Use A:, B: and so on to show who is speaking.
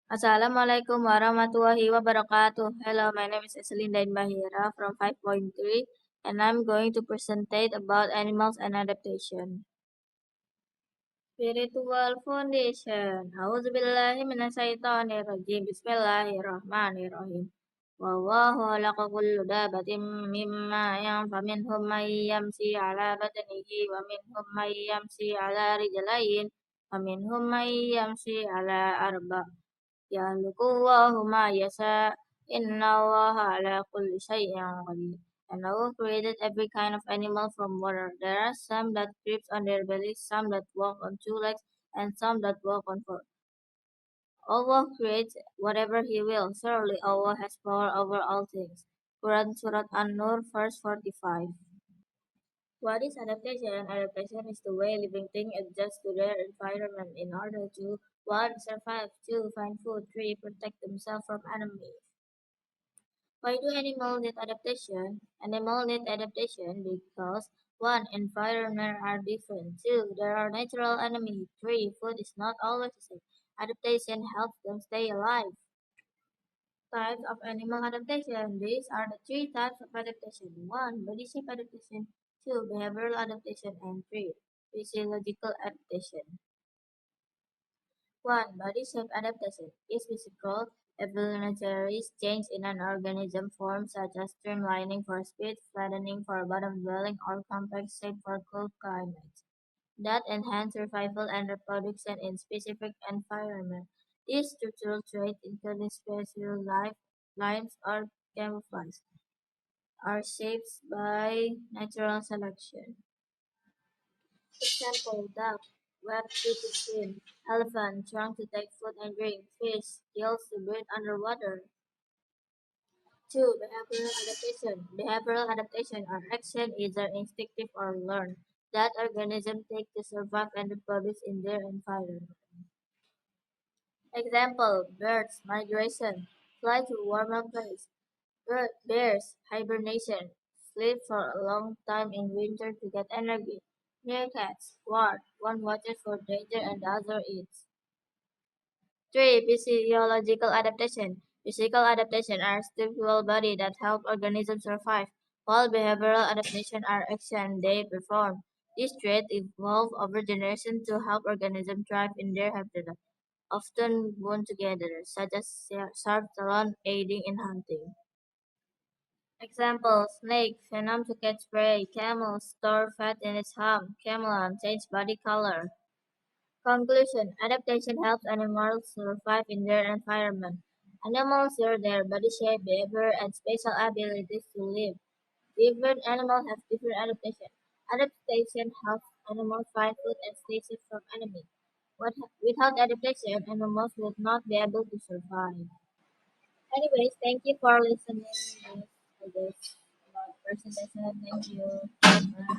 A: Assalamualaikum warahmatullahi wabarakatuh. Hello, my name is Eselinda Bahira from 5.3 and I'm going to present about animals and adaptation. Spiritual Foundation. A'udzubillahi minasyaitonirrajim. Bismillahirrahmanirrahim. Wallahu khalaqa kullu dabatin mimma faminhum man yamshi ala batnihi wa minhum man yamshi ala rijlayn wa minhum man yamshi ala arba'. يخلق الله ما يشاء إن الله على كل شيء قدير. And Allah created every kind of animal from water. There are some that creep on their bellies, some that walk on two legs, and some that walk on four. Allah creates whatever He will. Surely Allah has power over all things. Quran Surat An-Nur, verse 45. What is adaptation? Adaptation is the way living things adjust to their environment in order to 1. Survive, 2. Find food, 3. Protect themselves from enemies. Why do animals need adaptation? Animals need adaptation because 1. Environment are different. 2. There are natural enemies. 3. Food is not always the same. Adaptation helps them stay alive. Types of animal adaptation. These are the three types of adaptation. 1. Body shape adaptation. 2. Behavioral adaptation. And 3. Physiological adaptation. 1. Body shape adaptation is physical, evolutionary change in an organism form such as streamlining for speed, flattening for bottom dwelling, or complex shape for cold climates that enhance survival and reproduction in specific environments. These structural traits, including spatial lines or camouflage, are shaped by natural selection. Example: duck, web to swim; elephant, trunk to take food and drink; fish, gills to breathe underwater. 2. Behavioral adaptation. Behavioral adaptation are action, either instinctive or learned, that organisms take to survive and reproduce in their environment. Example: birds, migration, fly to warmer place; bears, hibernation, sleep for a long time in winter to get energy; meerkats, guard, one watches for danger and the other eats. 3. Physiological adaptation. Physical adaptation are structural body that help organisms survive, while behavioral adaptation are action they perform. These traits evolve over generations to help organisms thrive in their habitat, often bound together, such as sharp talon aiding in hunting. Example: snake, venom to catch prey; camel, store fat in its hump; chameleon, change body color. Conclusion: adaptation helps animals survive in their environment. Animals use their body shape, behavior, and spatial abilities to live. Different animals have different adaptation. Adaptation helps animals find food and stay safe from enemies. Without adaptation, animals would not be able to survive. Anyways, thank you for listening this, I guess, about presentation. Thank you. Bye.